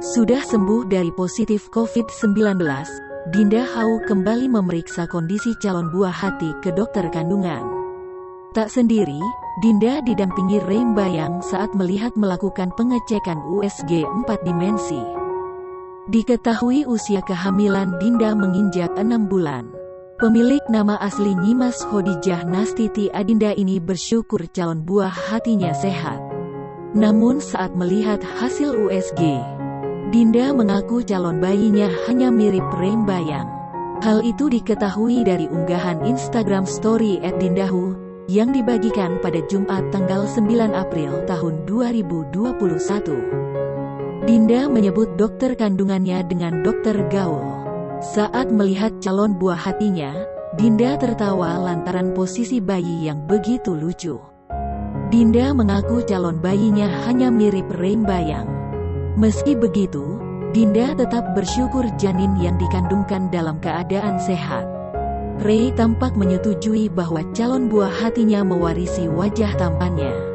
Sudah sembuh dari positif COVID-19, Dinda Hau kembali memeriksa kondisi calon buah hati ke dokter kandungan. Tak sendiri, Dinda didampingi Ray Mbayang saat melakukan pengecekan USG 4 dimensi. Diketahui usia kehamilan Dinda menginjak 6 bulan. Pemilik nama asli Nyimas Khadijah Nastiti Adinda ini bersyukur calon buah hatinya sehat. Namun saat melihat hasil USG, Dinda mengaku calon bayinya hanya mirip Ray Mbayang. Hal itu diketahui dari unggahan Instagram Story @dindahu yang dibagikan pada Jumat tanggal 9 April tahun 2021. Dinda menyebut dokter kandungannya dengan dokter gaul. Saat melihat calon buah hatinya, Dinda tertawa lantaran posisi bayi yang begitu lucu. Dinda mengaku calon bayinya hanya mirip Ray Mbayang. Meski begitu, Dinda tetap bersyukur janin yang dikandungkan dalam keadaan sehat. Ray tampak menyetujui bahwa calon buah hatinya mewarisi wajah tampannya.